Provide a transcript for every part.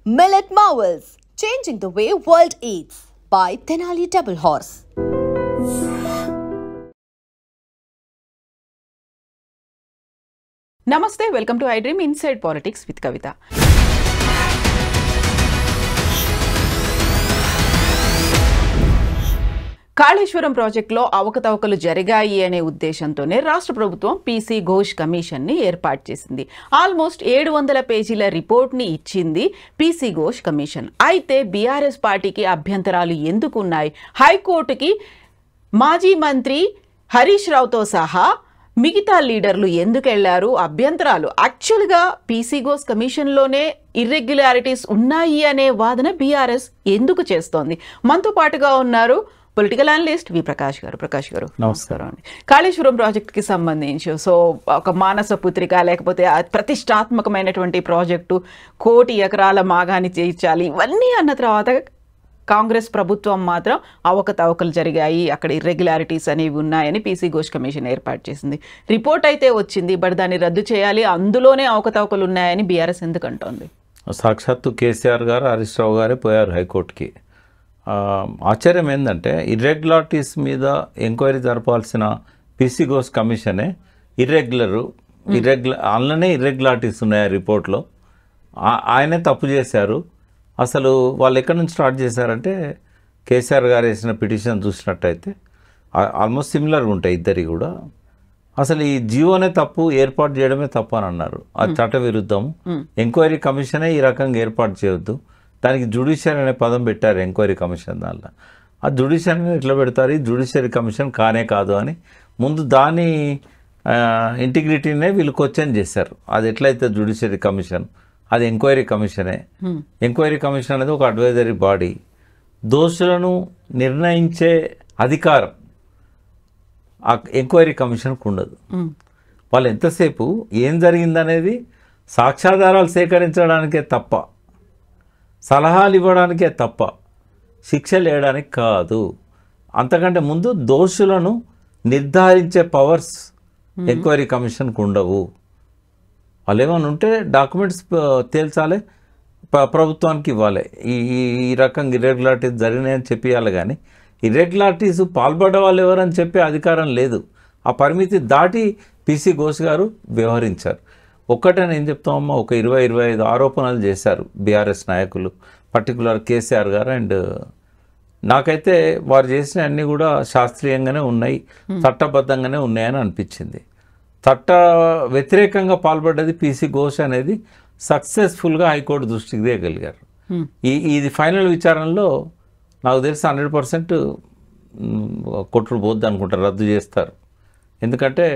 Millet Marvels, changing the way world eats by Tenali Double Horse. Namaste, welcome to iDream Inside Politics with Kavita. Kaleshwaram ప్రాజెక్టులో అవకతవకలు జరిగాయి అనే ఉద్దేశంతోనే రాష్ట్ర ప్రభుత్వం పీసీ ఘోష్ కమిషన్ని ఏర్పాటు చేసింది. ఆల్మోస్ట్ 700 పేజీల రిపోర్ట్ని ఇచ్చింది పీసీ ఘోష్ కమిషన్. అయితే బీఆర్ఎస్ పార్టీకి అభ్యంతరాలు ఎందుకు ఉన్నాయి? హైకోర్టుకి మాజీ మంత్రి హరీష్ రావుతో సహా మిగతా లీడర్లు ఎందుకు వెళ్లారు? అభ్యంతరాలు యాక్చువల్గా పీసీ ఘోష్ కమిషన్లోనే ఇర్రెగ్యులారిటీస్ ఉన్నాయి అనే వాదన బీఆర్ఎస్ ఎందుకు చేస్తోంది? మనతో పాటుగా ఉన్నారు పొలిటికల్ అనలిస్ట్ వి ప్రకాష్ గారు. ప్రకాష్ గారు నమస్కారం అండి. కాళేశ్వరం ప్రాజెక్టుకి సంబంధించి ఒక మానస పుత్రిక లేకపోతే ప్రతిష్టాత్మకమైనటువంటి ప్రాజెక్టు 1 కోటి ఎకరాల మాగాన్ని చేయించాలి ఇవన్నీ అన్న తర్వాత కాంగ్రెస్ ప్రభుత్వం మాత్రం అవకతవకలు జరిగాయి, అక్కడ ఇర్రెగ్యులారిటీస్ అనేవి ఉన్నాయని పీసీ ఘోష్ కమిషన్ ఏర్పాటు చేసింది. రిపోర్ట్ అయితే వచ్చింది, బట్ దాన్ని రద్దు చేయాలి, అందులోనే అవకతవకలు ఉన్నాయని బీఆర్ఎస్ ఎందుకు అంటోంది? సాక్షాత్తు కేసీఆర్ గారు హరీష్ రావు గారే పోయారు హైకోర్టుకి. ఆశ్చర్యం ఏంటంటే ఇర్రెగ్యులారిటీస్ మీద ఎంక్వైరీ జరపాల్సిన పీసీ ఘోష్ కమిషనే అందులోనే ఇర్రెగ్యులారిటీస్ ఉన్నాయి రిపోర్ట్లో. ఆయనే తప్పు చేశారు. అసలు వాళ్ళు ఎక్కడి నుంచి స్టార్ట్ చేశారంటే కేసీఆర్ గారు వేసిన పిటిషన్ చూసినట్టయితే ఆల్మోస్ట్ సిమిలర్గా ఉంటాయి ఇద్దరి కూడా. అసలు ఈ జియోనే తప్పు, ఏర్పాటు చేయడమే తప్పు అని అన్నారు. అది చట్ట విరుద్ధం. ఎంక్వైరీ కమిషనే ఈ రకంగా ఏర్పాటు చేయొద్దు. దానికి జ్యుడిషియరీ అనే పదం పెట్టారు ఎంక్వైరీ కమిషన్. దానిలో ఆ జ్యుడిషియరీని ఎట్లా పెడతారు? ఈ జ్యుడిషియరీ కమిషన్ కానే కాదు అని ముందు దాని ఇంటిగ్రిటీనే వీళ్ళు క్వశ్చన్ చేశారు. అది ఎట్లయితే జ్యుడిషియరీ కమిషన్, అది ఎంక్వైరీ కమిషనే. ఎంక్వైరీ కమిషన్ అనేది ఒక అడ్వైజరీ బాడీ. దోషులను నిర్ణయించే అధికారం ఆ ఎంక్వైరీ కమిషన్కు ఉండదు. వాళ్ళు ఎంతసేపు ఏం జరిగిందనేది సాక్ష్యాధారాలు సేకరించడానికే తప్ప, సలహాలు ఇవ్వడానికే తప్ప, శిక్షలు వేయడానికి కాదు. అంతకంటే ముందు దోషులను నిర్ధారించే పవర్స్ ఎంక్వైరీ కమిషన్కు ఉండవు. వాళ్ళు ఏమైనా ఉంటే డాక్యుమెంట్స్ తేల్చాలి, ప్రభుత్వానికి ఇవ్వాలి. ఈ రకంగా ఇర్రెగ్యులారిటీస్ జరిగినాయని చెప్పియాలి. కానీ ఇర్రెగ్యులారిటీస్ పాల్పడ్డ వాళ్ళు ఎవరని చెప్పే అధికారం లేదు. ఆ పరిమితి దాటి పీసీ ఘోష్ గారు వ్యవహరించారు. ఒక్కటే నేను చెప్తామమ్మా, ఒక 20-25 ఆరోపణలు చేశారు బీఆర్ఎస్ నాయకులు, పర్టికులర్ కేసీఆర్ గారు. అండ్ నాకైతే వారు చేసిన అన్నీ కూడా శాస్త్రీయంగానే ఉన్నాయి, చట్టబద్ధంగానే ఉన్నాయని అనిపించింది. చట్ట వ్యతిరేకంగా పాల్పడ్డది పీసీ ఘోష్ అనేది సక్సెస్ఫుల్గా హైకోర్టు దృష్టికి తేగలిగారు. ఇది ఫైనల్ విచారణలో నాకు తెలిసి 100% కొట్టుడు పోద్ది అనుకుంటారు, రద్దు చేస్తారు. ఎందుకంటే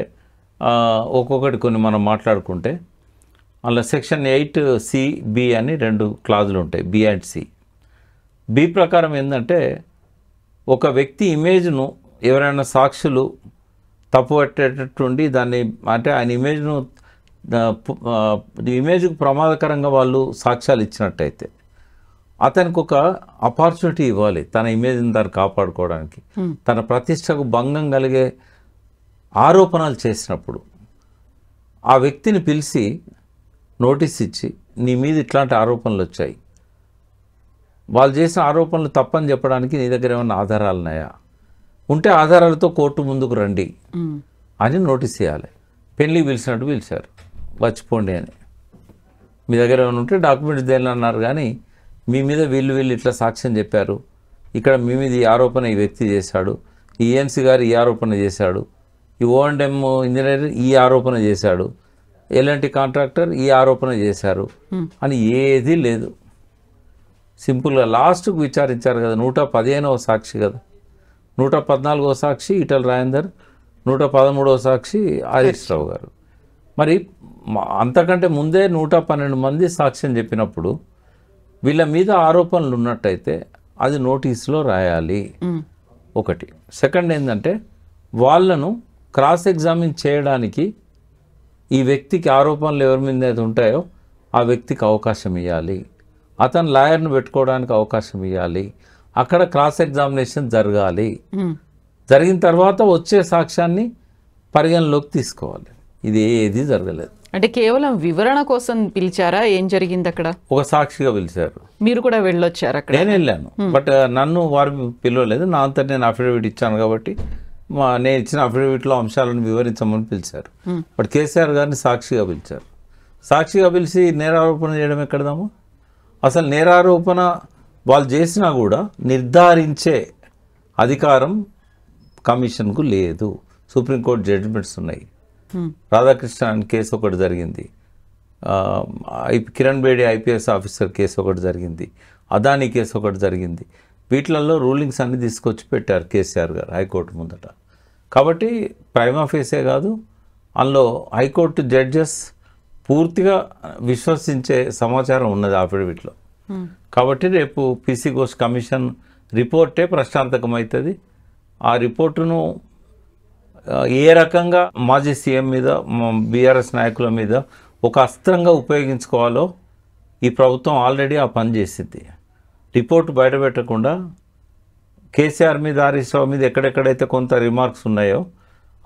ఒక్కొక్కటి కొన్ని మనం మాట్లాడుకుంటే అందులో సెక్షన్ 8C(b) అని 2 క్లాజులు ఉంటాయి, B అండ్ C. B ప్రకారం ఏంటంటే ఒక వ్యక్తి ఇమేజ్ను ఎవరైనా సాక్షులు తప్పుపట్టేటట్టుండి దాన్ని, అంటే ఆయన ఇమేజ్కు ప్రమాదకరంగా వాళ్ళు సాక్ష్యాలు ఇచ్చినట్టయితే అతనికి ఒక ఆపర్చునిటీ ఇవ్వాలి తన ఇమేజ్ని దాన్ని కాపాడుకోవడానికి. తన ప్రతిష్టకు భంగం కలిగే ఆరోపణలు చేసినప్పుడు ఆ వ్యక్తిని పిలిచి నోటీస్ ఇచ్చి, నీ మీద ఇట్లాంటి ఆరోపణలు వచ్చాయి, వాళ్ళు చేసిన ఆరోపణలు తప్పని చెప్పడానికి నీ దగ్గర ఏమైనా ఆధారాలు ఉన్నాయా? ఉంటే ఆధారాలతో కోర్టు ముందుకు రండి అని నోటీస్ ఇవ్వాలి. పెళ్ళికి పిలిచినట్టు పిలిచారు, వచ్చిపోండి అని. మీ దగ్గర ఏమైనా ఉంటే డాక్యుమెంట్స్ దేని అన్నారు, కానీ మీ మీద వీళ్ళు ఇట్లా సాక్ష్యం చెప్పారు, ఇక్కడ మీ మీద ఈ ఆరోపణ ఈ వ్యక్తి చేశాడు, ఈ ENC గారు ఈ ఆరోపణ చేశాడు, ఈ O&M ఇంజనీర్ ఈ ఆరోపణ చేశాడు, L&T కాంట్రాక్టర్ ఈ ఆరోపణ చేశారు అని ఏదీ లేదు. సింపుల్గా లాస్ట్కు విచారించారు కదా. 115వ సాక్షి కదా, 114వ సాక్షి ఈటల రాజేందర్, 113వ సాక్షి హరీష్ రావు గారు. మరి అంతకంటే ముందే 112 మంది సాక్ష్యం చెప్పినప్పుడు వీళ్ళ మీద ఆరోపణలు ఉన్నట్టయితే అది నోటీసులో రాయాలి. ఒకటి. సెకండ్ ఏంటంటే వాళ్ళను క్రాస్ ఎగ్జామిన్ చేయడానికి ఈ వ్యక్తికి ఆరోపణలు ఎవరి మీద అయితే ఉంటాయో ఆ వ్యక్తికి అవకాశం ఇవ్వాలి, అతను లాయర్ను పెట్టుకోవడానికి అవకాశం ఇవ్వాలి, అక్కడ క్రాస్ ఎగ్జామినేషన్ జరగాలి. జరిగిన తర్వాత వచ్చే సాక్ష్యాన్ని పరిగణలోకి తీసుకోవాలి. ఇది ఏది జరగలేదు. అంటే కేవలం వివరణ కోసం పిలిచారా? ఏం జరిగింది అక్కడ? ఒక సాక్షిగా పిలిచారు. మీరు కూడా వెళ్ళొచ్చారు అక్కడ? నేను వెళ్ళాను, బట్ నన్ను వారు పిలవలేదు. నా అంతా నేను అఫిడవిట్ ఇచ్చాను కాబట్టి నేను ఇచ్చిన అఫిడవిట్లో అంశాలను వివరించమని పిలిచారు. బట్ కేసీఆర్ గారిని సాక్షిగా పిలిచారు. సాక్షిగా పిలిచి నేరారోపణ చేయడం ఎక్కడదాము? అసలు నేరారోపణ వాళ్ళు చేసినా కూడా నిర్ధారించే అధికారం కమిషన్కు లేదు. సుప్రీంకోర్టు జడ్జిమెంట్స్ ఉన్నాయి. రాధాకృష్ణన్ కేసు ఒకటి జరిగింది, Kiran Bedi IPS officer case ఒకటి జరిగింది, అదానీ కేసు ఒకటి జరిగింది. వీటిలలో రూలింగ్స్ అన్ని తీసుకొచ్చి పెట్టారు కేసీఆర్ గారు హైకోర్టు ముందట. కాబట్టి ప్రైమా ఫేసే కాదు, అందులో హైకోర్టు జడ్జెస్ పూర్తిగా విశ్వసించే సమాచారం ఉన్నది అఫిడవిట్లో. కాబట్టి రేపు పీసీ ఘోష్ కమిషన్ రిపోర్టే ప్రశ్నార్థకమవుతుంది. ఆ రిపోర్టును ఏ రకంగా మాజీ సీఎం మీద, బీఆర్ఎస్ నాయకుల మీద ఒక అస్త్రంగా ఉపయోగించుకోవాలో ఈ ప్రభుత్వం ఆల్రెడీ ఆ పని చేసింది. రిపోర్టు బయటపెట్టకుండా కేసీఆర్ మీద, హరీష్ రావు మీద ఎక్కడెక్కడైతే కొంత రిమార్క్స్ ఉన్నాయో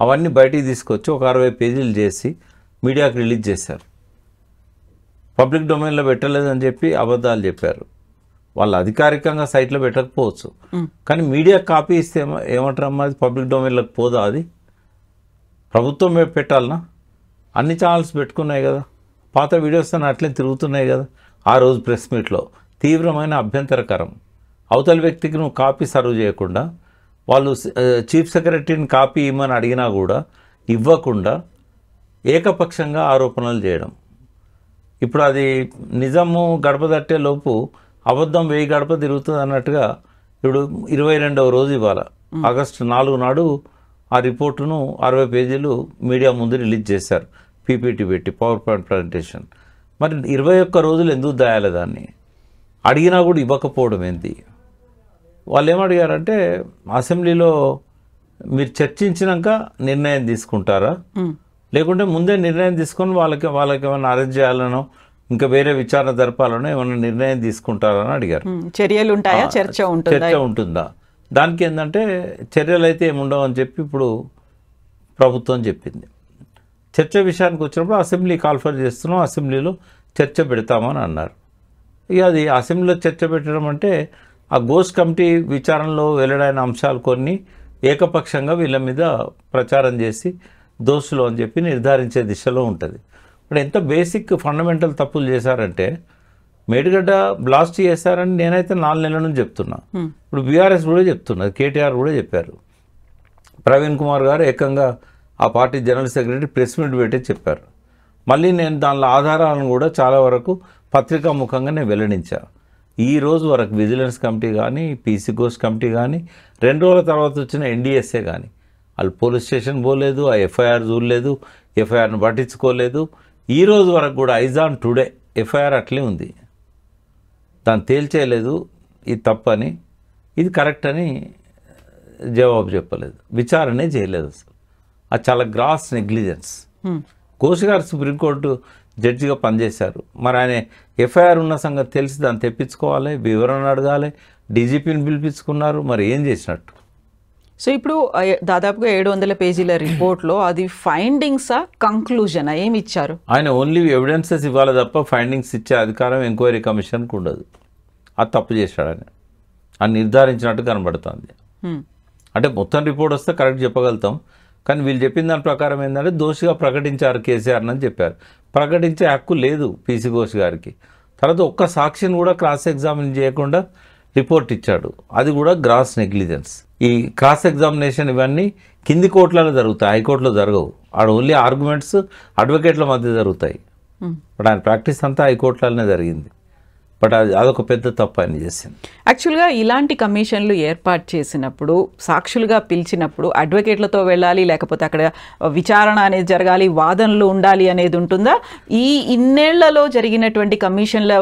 అవన్నీ బయటికి తీసుకొచ్చి ఒక 60 పేజీలు చేసి మీడియాకి రిలీజ్ చేశారు. పబ్లిక్ డొమైన్లో పెట్టలేదని చెప్పి అబద్ధాలు చెప్పారు. వాళ్ళు అధికారికంగా సైట్లో పెట్టకపోవచ్చు, కానీ మీడియా కాపీ ఇస్తే ఏమంటారమ్మా, అది పబ్లిక్ డొమైన్లోకి పోదా? అది ప్రభుత్వం పెట్టాలనా? అన్ని ఛానల్స్ పెట్టుకున్నాయి కదా, పాత వీడియోస్ అని అట్లే తిరుగుతున్నాయి కదా. ఆ రోజు ప్రెస్ మీట్లో తీవ్రమైన అభ్యంతరకరం. అవతల వ్యక్తికి నువ్వు కాపీ సర్వ్ చేయకుండా, వాళ్ళు చీఫ్ సెక్రటరీని కాపీ ఇవ్వమని అడిగినా కూడా ఇవ్వకుండా ఏకపక్షంగా ఆరోపణలు చేయడం. ఇప్పుడు అది నిజము గడప తట్టే లోపు అబద్ధం 1000 గడప తిరుగుతుంది అన్నట్టుగా ఇప్పుడు 22వ రోజు ఇవాళ ఆగస్టు 4 నాడు ఆ రిపోర్టును 60 పేజీలు మీడియా ముందు రిలీజ్ చేశారు, పీపీటీ పెట్టి, పవర్ పాయింట్ ప్రజెంటేషన్. మరి 21 రోజులు ఎందుకు దాయాలి? దాన్ని అడిగినా కూడా ఇవ్వకపోవడం ఏంటి? వాళ్ళు ఏమడిగారంటే, అసెంబ్లీలో మీరు చర్చించినాక నిర్ణయం తీసుకుంటారా, లేకుంటే ముందే నిర్ణయం తీసుకొని వాళ్ళకి ఏమైనా అరెస్ట్ చేయాలనో ఇంకా వేరే విచారణ జరపాలనో ఏమైనా నిర్ణయం తీసుకుంటారని అడిగారు. చర్యలు ఉంటాయా? చర్చ ఉంటుందా? దానికి ఏంటంటే చర్యలు అయితే ఏముండవు అని చెప్పి ఇప్పుడు ప్రభుత్వం చెప్పింది. చర్చ విషయానికి వచ్చినప్పుడు అసెంబ్లీ కాల్ఫర్ చేస్తున్నాం, అసెంబ్లీలో చర్చ పెడతామని అన్నారు. ఇక అది అసెంబ్లీలో చర్చ పెట్టడం అంటే ఆ ఘోష్ కమిటీ విచారణలో వెల్లడైన అంశాలు కొన్ని ఏకపక్షంగా వీళ్ళ మీద ప్రచారం చేసి దోషులు అని చెప్పి నిర్ధారించే దిశలో ఉంటుంది. ఇప్పుడు ఎంత బేసిక్ ఫండమెంటల్ తప్పులు చేశారంటే, మేడిగడ్డ బ్లాస్ట్ చేశారని నేనైతే 4 నెలల నుంచి చెప్తున్నా. ఇప్పుడు బీఆర్ఎస్ కూడా చెప్తున్నది, కేటీఆర్ కూడా చెప్పారు. ప్రవీణ్ కుమార్ గారు ఏకంగా ఆ party general secretary press meet పెట్టి చెప్పారు. మళ్ళీ నేను దానిలో ఆధారాలను కూడా చాలా వరకు పత్రికా ముఖంగా నేను వెల్లడించా. ఈ రోజు వరకు విజిలెన్స్ కమిటీ కానీ, పీసీ ఘోష్ కమిటీ కానీ, 2 రోజుల తర్వాత వచ్చిన ఎన్డీఎస్ఏ కానీ వాళ్ళు పోలీస్ స్టేషన్ పోలేదు, ఆ ఎఫ్ఐఆర్ చూడలేదు, ఎఫ్ఐఆర్ను పట్టించుకోలేదు. ఈ రోజు వరకు కూడా ఐజాన్ టుడే ఎఫ్ఐఆర్ అట్లే ఉంది, దాన్ని తేల్చేయలేదు ఇది తప్పని, ఇది కరెక్ట్ అని జవాబు చెప్పలేదు, విచారణే చేయలేదు. అసలు అది చాలా గ్రాస్ నెగ్లిజెన్స్. ఘోష్ గారు సుప్రీంకోర్టు జడ్జిగా పనిచేశారు. మరి ఆయన ఎఫ్ఐఆర్ ఉన్న సంగతి తెలిసి దాన్ని తెప్పించుకోవాలి, వివరణ అడగాలి, డీజీపీని పిలిపించుకున్నారు. మరి ఏం చేసినట్టు? సో ఇప్పుడు దాదాపుగా 700 పేజీల రిపోర్ట్లో అది ఫైండింగ్సా, కంక్లూజనా, ఏమి ఇచ్చారు? ఆయన ఓన్లీ ఎవిడెన్సెస్ ఇవ్వాలి తప్ప ఫైండింగ్స్ ఇచ్చే అధికారం ఎంక్వైరీ కమిషన్కి ఉండదు. అది తప్పు చేశాడని అని నిర్ధారించినట్టు కనబడుతుంది. అంటే మొత్తం రిపోర్ట్ వస్తే కరెక్ట్ చెప్పగలుగుతాం, కానీ వీళ్ళు చెప్పిన దాని ప్రకారం ఏంటంటే దోషిగా ప్రకటించారు కేసీఆర్ అని చెప్పారు. ప్రకటించే హక్కు లేదు పీసీ ఘోష్ గారికి. తర్వాత ఒక్క సాక్షిని కూడా క్రాస్ ఎగ్జామిన్ చేయకుండా రిపోర్ట్ ఇచ్చాడు, అది కూడా గ్రాస్ నెగ్లిజెన్స్. ఈ క్రాస్ ఎగ్జామినేషన్ ఇవన్నీ కింది కోర్టులలో జరుగుతాయి, హైకోర్టులో జరగవు. ఆడ ఓన్లీ ఆర్గ్యుమెంట్స్ అడ్వకేట్ల మధ్య జరుగుతాయి. బట్ ఆయన ప్రాక్టీస్ అంతా హైకోర్టులనే జరిగింది. బట్ అదొక పెద్ద తప్పు ఆయన చేసింది. యాక్చువల్గా ఇలాంటి కమిషన్లు ఏర్పాటు చేసినప్పుడు, సాక్షులుగా పిలిచినప్పుడు అడ్వకేట్లతో వెళ్ళాలి, లేకపోతే అక్కడ విచారణ అనేది జరగాలి, వాదనలు ఉండాలి అనేది ఉంటుందా? ఈ ఇన్నేళ్లలో జరిగినటువంటి కమిషన్ల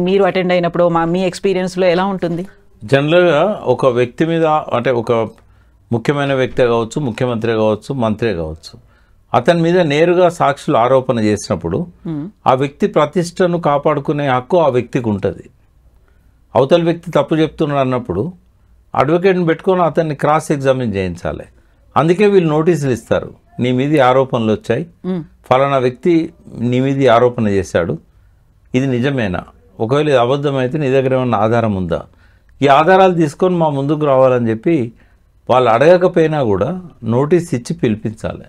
మీరు అటెండ్ అయినప్పుడు మీ ఎక్స్పీరియన్స్లో ఎలా ఉంటుంది? జనరల్గా ఒక వ్యక్తి మీద, అంటే ఒక ముఖ్యమైన వ్యక్తి కావచ్చు, ముఖ్యమంత్రి కావచ్చు, మంత్రి కావచ్చు, అతని మీద నేరుగా సాక్షులు ఆరోపణ చేసినప్పుడు ఆ వ్యక్తి ప్రతిష్టను కాపాడుకునే హక్కు ఆ వ్యక్తికి ఉంటుంది. అవతల వ్యక్తి తప్పు చెప్తున్నాడు అన్నప్పుడు అడ్వకేట్ని పెట్టుకొని అతన్ని క్రాస్ ఎగ్జామిన్ చేయించాలి. అందుకే వీళ్ళు నోటీసులు ఇస్తారు. నీ మీద ఆరోపణలు వచ్చాయి, ఫలానా వ్యక్తి నీ మీద ఆరోపణ చేశాడు, ఇది నిజమేనా, ఒకవేళ ఇది అబద్ధమైతే నీ దగ్గర ఏమన్నా ఆధారం ఉందా, ఈ ఆధారాలు తీసుకొని మా ముందుకు రావాలని చెప్పి వాళ్ళు అడగకపోయినా కూడా నోటీస్ ఇచ్చి పిలిపించాలి.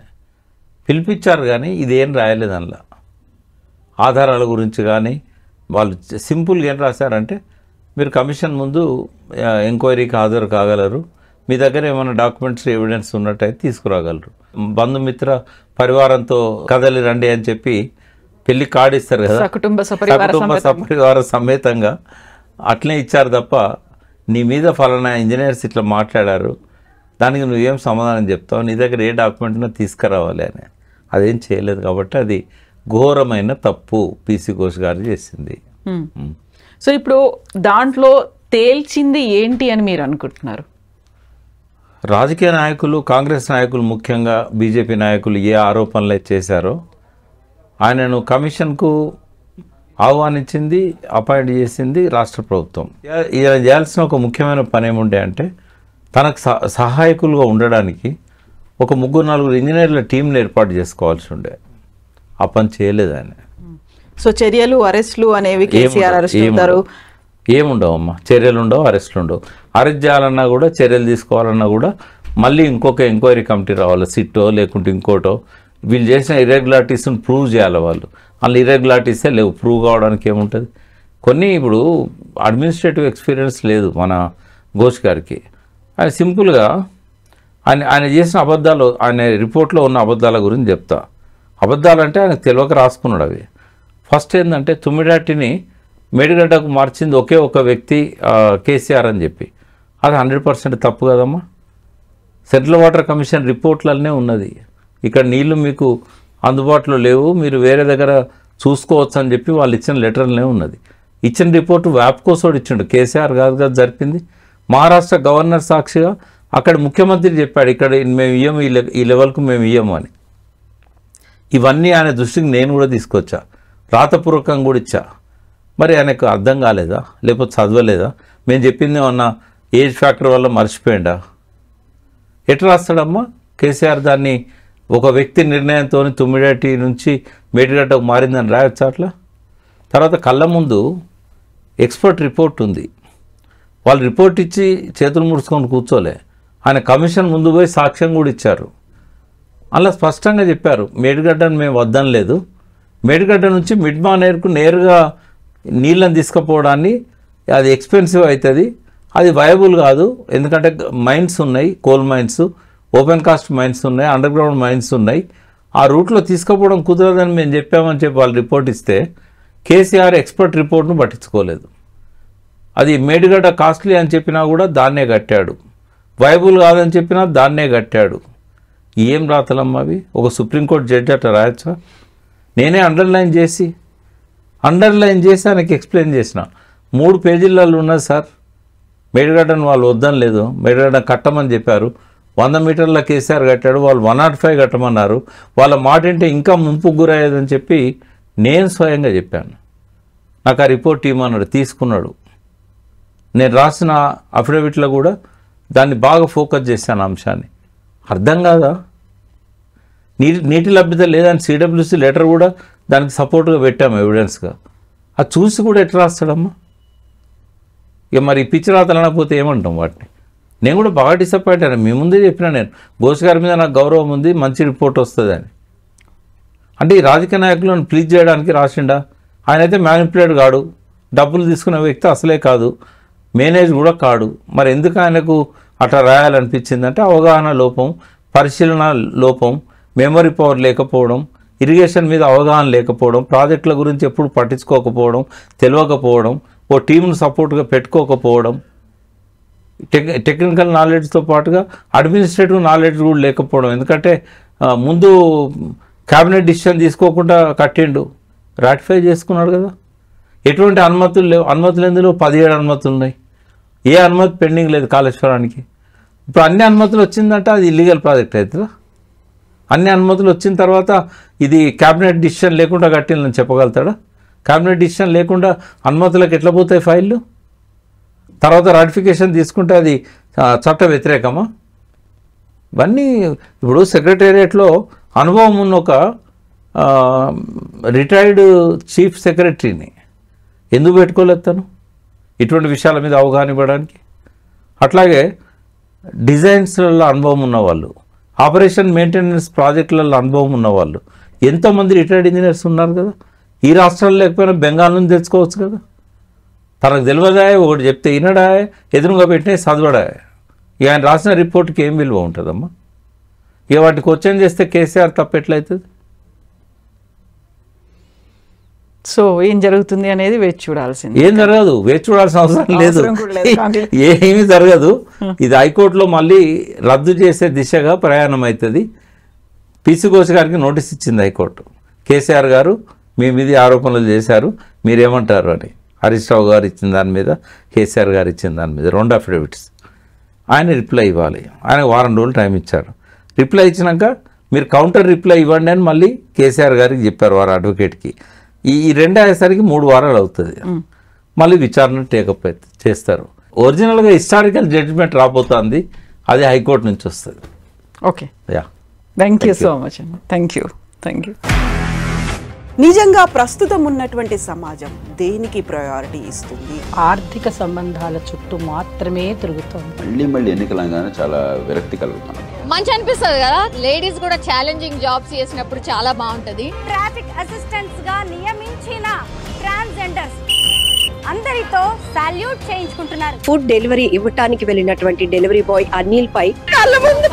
పిలిపించారు కానీ ఇదేం రాయలేదు అందులో. ఆధారాల గురించి కానీ వాళ్ళు సింపుల్గా ఏం రాశారంటే మీరు కమిషన్ ముందు ఎంక్వైరీకి హాజరు కాగలరు, మీ దగ్గర ఏమైనా డాక్యుమెంట్స్ ఎవిడెన్స్ ఉన్నట్టయితే తీసుకురాగలరు, బంధుమిత్ర పరివారంతో కదలి రండి అని చెప్పి పెళ్లి కార్డు ఇస్తారు కదా, సకుటుంబ సపరివార సమేతంగా అట్లే ఇచ్చారు తప్ప నీ మీద ఫలానా ఇంజనీర్స్ ఇట్లా మాట్లాడారు, దానికి నువ్వేం సమాధానం చెప్తావు, నీ దగ్గర ఏ డాక్యుమెంట్నో తీసుకురావాలి అని అదేం చేయలేదు. కాబట్టి అది ఘోరమైన తప్పు పీసీ ఘోష్ గారు చేసింది. సో ఇప్పుడు దాంట్లో తేల్చింది ఏంటి అని మీరు అనుకుంటున్నారు? రాజకీయ నాయకులు, కాంగ్రెస్ నాయకులు, ముఖ్యంగా బీజేపీ నాయకులు ఏ ఆరోపణలు చేశారో ఆయనను కమిషన్కు ఆహ్వానించింది, అపాయింట్ చేసింది రాష్ట్ర ప్రభుత్వం. ఇలా చేయాల్సిన ఒక ముఖ్యమైన పని ఏముండే అంటే తనకు సహాయకులుగా ఉండడానికి ఒక 3-4 ఇంజనీర్ల టీంలు ఏర్పాటు చేసుకోవాల్సి ఉండే. ఆ పని చేయలేదు ఆయన. సో చర్యలు, అరెస్టులు అనేవి ఏముండవమ్మా, చర్యలు ఉండవు, అరెస్టులు ఉండవు. అరెస్ట్ చేయాలన్నా కూడా, చర్యలు తీసుకోవాలన్నా కూడా మళ్ళీ ఇంకొక ఎంక్వైరీ కమిటీ రావాలి, సిట్టో లేకుంటే ఇంకోటో. వీళ్ళు చేసిన ఇర్రెగ్యులారిటీస్ని ప్రూవ్ చేయాలి. వాళ్ళు అందులో ఇర్రెగ్యులారిటీసే లేవు, ప్రూవ్ కావడానికి ఏముంటుంది. కొన్ని ఇప్పుడు అడ్మినిస్ట్రేటివ్ ఎక్స్పీరియన్స్ లేదు మన ఘోష్ గారికి. ఆయన సింపుల్గా ఆయన చేసిన అబద్ధాలు, ఆయన రిపోర్ట్లో ఉన్న అబద్ధాల గురించి చెప్తా. అబద్ధాలు అంటే ఆయనకు తెలియక రాసుకున్నాడు అవి. ఫస్ట్ ఏంటంటే తుమ్మిడాటిని మేడిగడ్డకు మార్చింది ఒకే ఒక వ్యక్తి కేసీఆర్ అని చెప్పి. అది 100% తప్పు కదమ్మా. సెటిల్ వాటర్ కమిషన్ రిపోర్ట్లనే ఉన్నది. ఇక్కడ నీళ్లు మీకు అందుబాటులో లేవు, మీరు వేరే దగ్గర చూసుకోవచ్చు అని చెప్పి వాళ్ళు ఇచ్చిన లెటర్లనే ఉన్నది. ఇచ్చిన రిపోర్టు వ్యాప్కోసోడు ఇచ్చిండు, కేసీఆర్ కాదు కదా జరిపింది. మహారాష్ట్ర గవర్నర్ సాక్షిగా అక్కడ ముఖ్యమంత్రి చెప్పాడు, ఇక్కడ మేము ఇయ్యము, ఈ లెవెల్కు మేము ఇయ్యము అని. ఇవన్నీ ఆయన దృష్టికి నేను కూడా తీసుకొచ్చా, రాతపూర్వకంగా కూడా ఇచ్చా. మరి ఆయనకు అర్థం కాలేదా, లేకపోతే చదవలేదా? మేము చెప్పింది ఏమన్నా ఏజ్ ఫ్యాక్టర్ వల్ల మర్చిపోయిండా? ఎట్లా రాస్తాడమ్మా కేసీఆర్? దాన్ని ఒక వ్యక్తి నిర్ణయంతో తుమ్మిడేటి నుంచి మేడిగడ్డకు మారిందని రాయొచ్చు అట్లా. తర్వాత కళ్ళ ముందు ఎక్స్పర్ట్ రిపోర్ట్ ఉంది, వాళ్ళు రిపోర్ట్ ఇచ్చి చేతులు ముడుచుకొని కూర్చోలే, ఆయన కమిషన్ ముందు పోయి సాక్ష్యం కూడా ఇచ్చారు. అలా స్పష్టంగా చెప్పారు, మేడిగడ్డను మేము వద్దనలేదు, మేడిగడ్డ నుంచి మిడ్ మానేర్కు నేరుగా నీళ్ళని తీసుకుపోవడాన్ని అది ఎక్స్పెన్సివ్ అవుతుంది, అది వయబుల్ కాదు. ఎందుకంటే మైన్స్ ఉన్నాయి, coal mines, open cast mines ఉన్నాయి, అండర్ గ్రౌండ్ మైన్స్ ఉన్నాయి, ఆ రూట్లో తీసుకుపోవడం కుదరదని మేము చెప్పామని చెప్పి వాళ్ళు రిపోర్ట్ ఇస్తే కేసీఆర్ ఎక్స్పర్ట్ రిపోర్ట్ను పట్టించుకోలేదు. అది మేడిగడ్డ కాస్ట్లీ అని చెప్పినా కూడా దాన్నే కట్టాడు, వయబుల్ కాదని చెప్పినా దాన్నే కట్టాడు. ఏం రాతలమ్మా అవి? ఒక సుప్రీంకోర్టు జడ్జి అట్లా రాయొచ్చా? నేనే అండర్లైన్ చేసి ఆయనకి ఎక్స్ప్లెయిన్ చేసిన. 3 పేజీలలో ఉన్నది సార్. మేడిగడ్డను వాళ్ళు వద్దని లేదు, మేడిగడ్డ కట్టమని చెప్పారు, 100 మీటర్ల కేసీఆర్ కట్టాడు, వాళ్ళు 105 కట్టమన్నారు, వాళ్ళ మాట అంటే ఇంకా ముంపుకు గురయ్యేదని చెప్పి నేను స్వయంగా చెప్పాను. నాకు ఆ రిపోర్ట్ ఇవ్వమన్నాడు, తీసుకున్నాడు. నేను రాసిన అఫిడవిట్లో కూడా దాన్ని బాగా ఫోకస్ చేశాను అంశాన్ని. అర్థం కాదా? నీటి లభ్యత లేదని సిడబ్ల్యూసీ లెటర్ కూడా దానికి సపోర్ట్గా పెట్టాము ఎవిడెన్స్గా. అది చూసి కూడా ఎట్లా రాస్తాడమ్మా? ఇక మరి పిచ్చి రాతలు అనకపోతే ఏమంటాం వాటిని? నేను కూడా బాగా డిసప్పాయింట్ అయినా. మీ ముందే చెప్పినా నేను, ఘోష్ గారి మీద నాకు గౌరవం ఉంది, మంచి రిపోర్ట్ వస్తుంది అని. అంటే ఈ రాజకీయ నాయకులను ప్లీజ్ చేయడానికి రాసిండా? ఆయన అయితే మ్యానిపులేట్ కాడు, డబ్బులు తీసుకునే వ్యక్తి అసలే కాదు, మేనేజ్ కూడా కాడు. మరి ఎందుకు ఆయనకు అట్లా రాయాలనిపించిందంటే అవగాహన లోపం, పరిశీలన లోపం, మెమరీ పవర్ లేకపోవడం, ఇరిగేషన్ మీద అవగాహన లేకపోవడం, ప్రాజెక్టుల గురించి ఎప్పుడు పట్టించుకోకపోవడం, తెలియకపోవడం, ఓ టీంను సపోర్ట్గా పెట్టుకోకపోవడం, టెక్నికల్ నాలెడ్జ్తో పాటుగా అడ్మినిస్ట్రేటివ్ నాలెడ్జ్ కూడా లేకపోవడం. ఎందుకంటే ముందు క్యాబినెట్ డిసిషన్ తీసుకోకుండా కట్టిండు, రాటిఫై చేసుకున్నాడు కదా. ఎటువంటి అనుమతులు లేవు. అనుమతులు ఎందులో 17 అనుమతులు ఉన్నాయి, ఏ అనుమతి పెండింగ్ లేదు కాళేశ్వరానికి. ఇప్పుడు అన్ని అనుమతులు వచ్చిందంటే అది ఇల్లీగల్ ప్రాజెక్ట్ అవుతుందా? అన్ని అనుమతులు వచ్చిన తర్వాత ఇది క్యాబినెట్ డిసిషన్ లేకుండా కట్టిందని చెప్పగలుగుతాడా? క్యాబినెట్ డిసిషన్ లేకుండా అనుమతులకు ఎట్లా పోతాయి ఫైళ్ళు? తర్వాత రాటిఫికేషన్ తీసుకుంటే అది చట్ట వ్యతిరేకమా? ఇవన్నీ ఇప్పుడు సెక్రటేరియట్లో అనుభవం ఉన్న ఒక రిటైర్డ్ చీఫ్ సెక్రటరీని ఎందుకు పెట్టుకోలేదు తను ఇటువంటి విషయాల మీద అవగాహన ఇవ్వడానికి? అట్లాగే డిజైన్స్లలో అనుభవం ఉన్నవాళ్ళు, ఆపరేషన్ మెయింటెనెన్స్ ప్రాజెక్టులలో అనుభవం ఉన్నవాళ్ళు ఎంతోమంది రిటైర్డ్ ఇంజనీర్స్ ఉన్నారు కదా. ఈ రాష్ట్రాల్లో లేకపోయినా బెంగాల్ నుంచి తెచ్చుకోవచ్చు కదా. తనకు తెలియదా ఒకటి చెప్తే వినడా, ఎదురుగా పెట్టిన చదవడా. ఇక ఆయన రాసిన రిపోర్ట్కి ఏం విలువ ఉంటుందమ్మా? ఇక వాటికి క్వశ్చన్ చేస్తే కేసీఆర్ తప్పు ఎట్లయితుంది? సో ఏం జరుగుతుంది అనేది వేచి చూడాల్సింది. ఏం జరగదు, వేచి చూడాల్సిన అవసరం లేదు, ఏమీ జరగదు. ఇది హైకోర్టులో మళ్ళీ రద్దు చేసే దిశగా ప్రయాణం అవుతుంది. పీసీ ఘోష్ గారికి నోటీస్ ఇచ్చింది హైకోర్టు, కేసీఆర్ గారు మీ మీద ఆరోపణలు చేశారు, మీరేమంటారు అని. హరీష్ రావు గారు ఇచ్చిన దాని మీద, కేసీఆర్ గారు ఇచ్చిన దాని మీద 2 అఫిడవిట్స్. ఆయన రిప్లై ఇవ్వాలి. ఆయన వారం రోజులు టైం ఇచ్చారు. రిప్లై ఇచ్చినాక మీరు కౌంటర్ రిప్లై ఇవ్వండి అని మళ్ళీ కేసీఆర్ గారికి చెప్పారు వారు అడ్వకేట్కి. ఈ 2 అయ్యేసరికి 3 వారాలు అవుతుంది. మళ్ళీ విచారణ టేకప్ చేస్తారు. ఒరిజినల్గా హిస్టారికల్ జడ్జిమెంట్ రాబోతుంది, అది హైకోర్టు నుంచి వస్తుంది. Okay, thank you so much అండి. Thank you. నిజంగా ప్రస్తుతం ఉన్నటువంటి సమాజం దేనికి ప్రయారిటీ ఇస్తుంది? ఆర్థిక సంబంధాల చుట్టూ మాత్రమే తిరుగుతోంది. మళ్ళీ ఎన్నికలంగానే చాలా విరక్తి కలుగుతున్నాం. మంచి అనిపిస్తుంది కదా, లేడీస్ కూడా ఛాలెంజింగ్ జాబ్స్ చేసినప్పుడు చాలా బాగుంటది. ట్రాఫిక్ అసిస్టెంట్స్ గా నియమించిన ట్రాన్స్జెండర్స్ అందరితో సాల్యూట్ చేయించుకుంటున్నారు. ఫుడ్ డెలివరీ ఇవ్వటానికి వెళ్ళినటువంటి డెలివరీ బాయ్ అనిల్ పై కళ్ళ ముందు